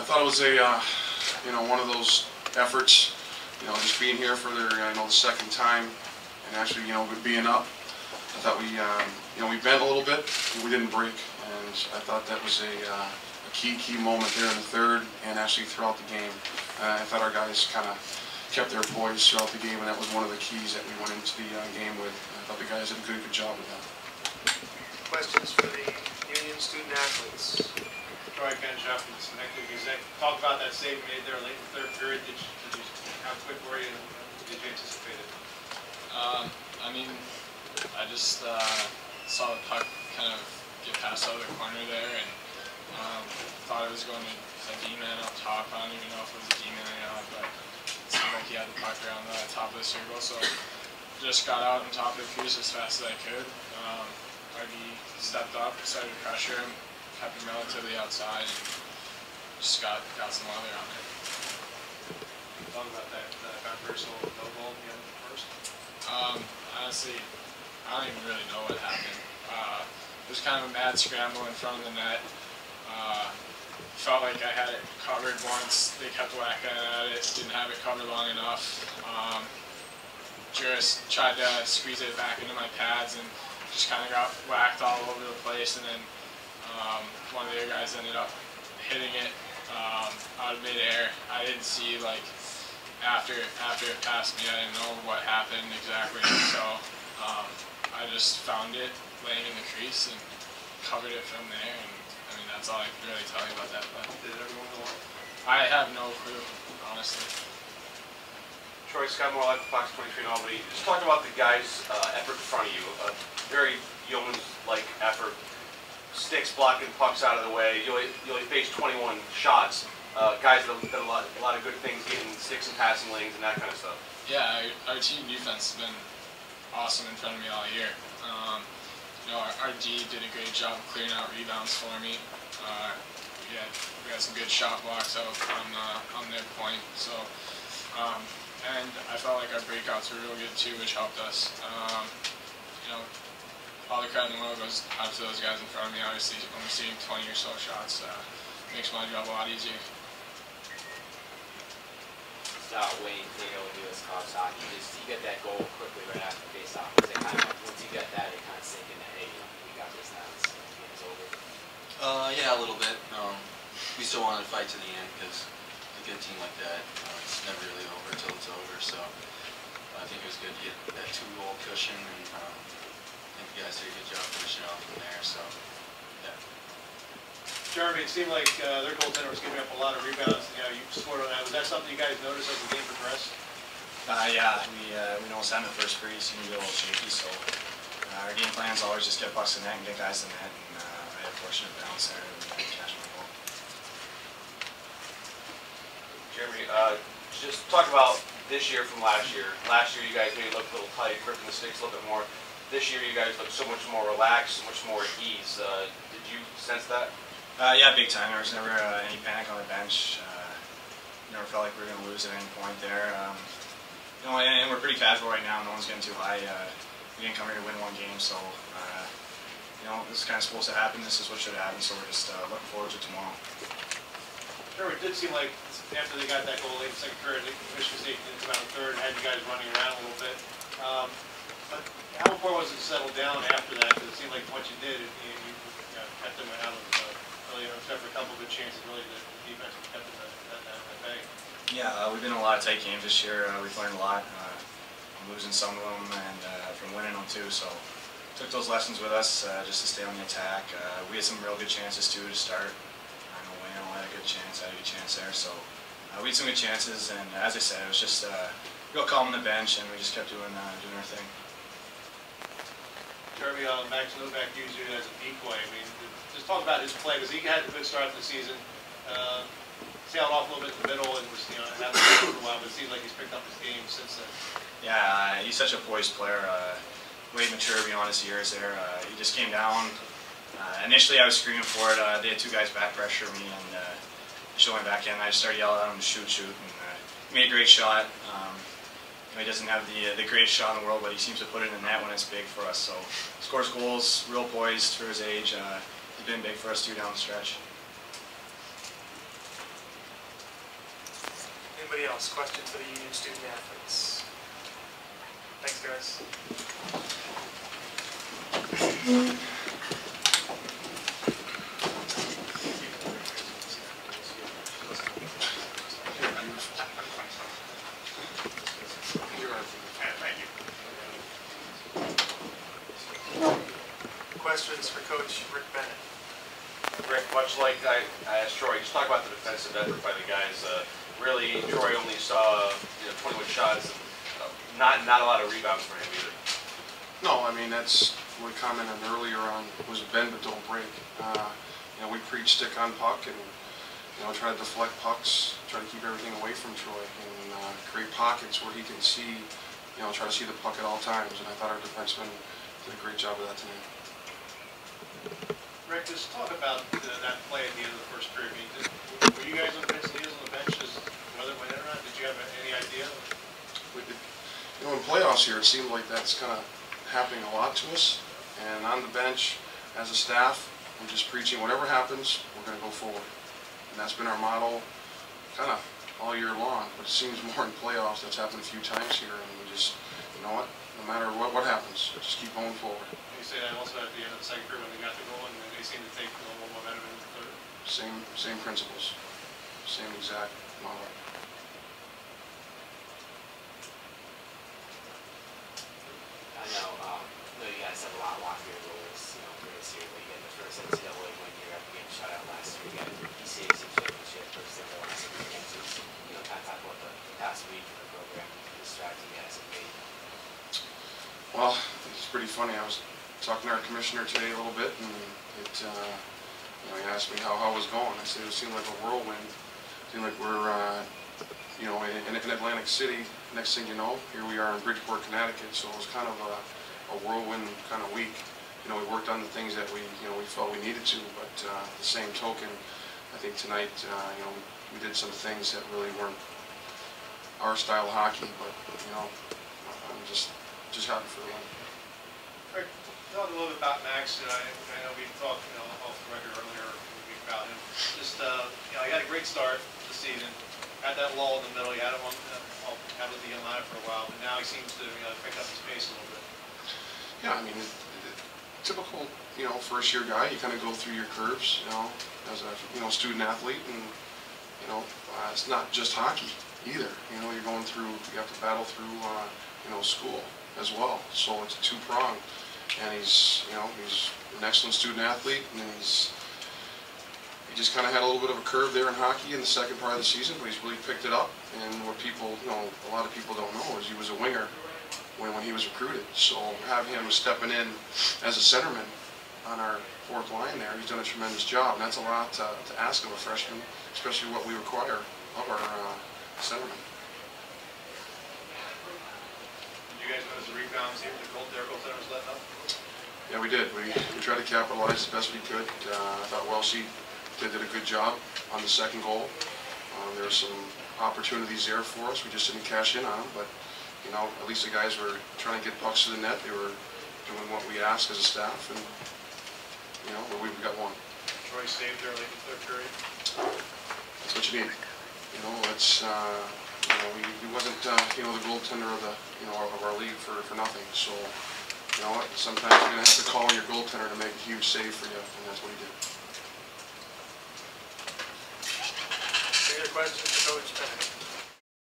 thought it was a, one of those efforts, just being here for their, the second time, and actually, being up. I thought we bent a little bit, but we didn't break, and I thought that was a key moment there in the third, and actually throughout the game. I thought our guys kind of kept their poise throughout the game, and that was one of the keys that we went into the game with. I thought the guys did a good job with that. Questions for the Union student athletes? Troy, finish up and connect with you. Talk about that save made there late in the third period. How quick were you, and did you anticipate it? I mean, I just saw the puck kind of get past out of the corner there, and thought it was going to a D-man up top. I don't even know if it was a D-man or not, but it seemed like he had the puck around the top of the circle, so just got out on top of the crease as fast as I could. RD stepped up, started to pressure him, kept him relatively outside, and just got some leather on it. Talk about that controversial no goal at the end of the first. Honestly, I don't even really know what happened. It was kind of a mad scramble in front of the net. Felt like I had it covered once. They kept whacking at it, didn't have it covered long enough. Juris tried to squeeze it back into my pads and just kind of got whacked all over the place, and then one of the other guys ended up hitting it out of midair. I didn't see, like, after it passed me, I didn't know what happened exactly, so I just found it laying in the crease and covered it from there, and I mean, that's all I can really tell you about that play. Did everyone go on? I have no clue, honestly. Troy, Scott Moore, Live Fox 23 in Albany. Just talk about the guys' effort in front of you. A very yeoman's-like effort. Sticks blocking pucks out of the way. You only faced 21 shots. Guys that have done a lot of good things, getting sticks and passing lanes and that kind of stuff. Yeah, our team defense has been awesome in front of me all year. Our D did a great job clearing out rebounds for me. We had some good shot blocks out on their point. So, and I felt like our breakouts were real good too, which helped us. All the credit in the world goes out to those guys in front of me. Obviously, only seeing 20 or so shots makes my job a lot easier. Wayne Cagle with U.S. College Hockey. You get that goal quickly right after the face-off. Once you get that, it kind of sink into, hey, we got this now. This game's over. Yeah, a little bit. We still wanted to fight to the end because a good team like that, it's never really over until it's over. So I think it was good to get that 2-goal cushion, and I think you guys did a good job finishing off from there. So yeah. Jeremy, it seemed like their goaltender was giving up a lot of rebounds. You scored on that. Was that something you guys noticed as the game progressed? Yeah, we noticed that in the first period. It seemed to be a little shaky, so our game plan is always just get bucks in the net and get guys in the net, and I had a fortunate bounce there and catch my goal. Jeremy, just talk about this year from last year. Last year you guys maybe looked a little tight, gripping the sticks a little bit more. This year you guys look so much more relaxed, so much more at ease. Did you sense that? Yeah, big time. There was never any panic on the bench. Never felt like we were going to lose at any point there. And we're pretty casual right now. No one's getting too high. We didn't come here to win one game, so this is kind of supposed to happen. This is what should happen. So we're just looking forward to tomorrow. Sure, it did seem like after they got that goal late in the second period, Michigan State didn't come out in third and had you guys running around a little bit. But how important was it to settle down after that? Because it seemed like once you did, you kept them out of except for a couple of good chances, really, the defense kept them at bay. Yeah, we've been in a lot of tight games this year. We've learned a lot from losing some of them and from winning them too. So took those lessons with us just to stay on the attack. We had some real good chances too to start. I know Wayne had a good chance, there. So we had some good chances, and as I said, it was just real calm on the bench, and we just kept doing our thing. Jeremy, Max Novak used you as a decoy. I mean, just talk about his play, because he had a good start to the season. Sailed off a little bit in the middle and was, having for a while, but it seems like he's picked up his game since then. Yeah, he's such a poised player. Way mature beyond his years there. He just came down. Initially, I was screaming for it. They had 2 guys back pressure me, and she went back in. I just started yelling at him to shoot, and he made a great shot. He doesn't have the greatest shot in the world, but he seems to put it in the net when it's big for us. So scores goals, real poised for his age. He's been big for us too down the stretch. Anybody else? Question for the Union student athletes? Thanks, guys. Questions for Coach Rick Bennett? Rick, much like I asked Troy, just talk about the defensive effort by the guys. Really, Troy only saw 21 shots, not a lot of rebounds for him either. No, I mean, that's what we commented earlier on, was bend but don't break. We preach stick on puck and try to deflect pucks, try to keep everything away from Troy and create pockets where he can see, try to see the puck at all times. And I thought our defensemen did a great job of that tonight. Rick, just talk about that play at the end of the first period. Were you guys on the bench as whether it went in or not? Did you have any idea? In playoffs here, it seems like that's kind of happening a lot to us. And on the bench, as a staff, we're just preaching whatever happens, we're going to go forward. And that's been our motto kind of all year long. But it seems more in playoffs. That's happened a few times here. And we just, you know what, no matter what happens, just keep going forward. You say that also at the end of the second period when they got the goal and they seemed to take a little more momentum in the third? Same principles. Same exact motto. I know you guys have a lot of loftier goals, for this year, but you had the first NCAA win here after getting shut out last year. You got the ECAC championship, first in the last 3 games. Kind of talk about the past week in the program, the strategy you guys have made. Well, it's pretty funny. I was talking to our commissioner today a little bit, and he asked me how it was going. I said it seemed like a whirlwind. It seemed like we're, in Atlantic City. Next thing you know, here we are in Bridgeport, Connecticut. So it was kind of a whirlwind kind of week. We worked on the things that we felt we needed to, but the same token, I think tonight, we did some things that really weren't our style of hockey. But I'm just happy for the win. Rick, talk a little bit about Max. I know we talked off the record earlier in the week about him. Just he had a great start this season. Had that lull in the middle. You had him out of the young line for a while, but now he seems to pick up his pace a little bit. Yeah, I mean, typical first year guy. You kind of go through your curves, as a student athlete, and it's not just hockey either. You're going through. You have to battle through school as well. So it's a two-pronged. And he's an excellent student athlete, and he just kind of had a little bit of a curve there in hockey in the second part of the season, but he's really picked it up. And what people, a lot of people don't know is he was a winger when he was recruited. So have him stepping in as a centerman on our fourth line there, he's done a tremendous job. And that's a lot to ask of a freshman, especially what we require of our centerman. You guys notice the rebounds here, the goaltender was letting up? Yeah, we did. We tried to capitalize as best we could. I thought Welshie did a good job on the second goal. There were some opportunities there for us. We just didn't cash in on them, but at least the guys were trying to get pucks to the net. They were doing what we asked as a staff, and we got one. Troy saved there late in the third period. That's what you need. It's he wasn't the goaltender of of our league for nothing. So sometimes you're gonna have to call your goaltender to make a huge save for you, and that's what he did. Any other questions for Coach Bennett?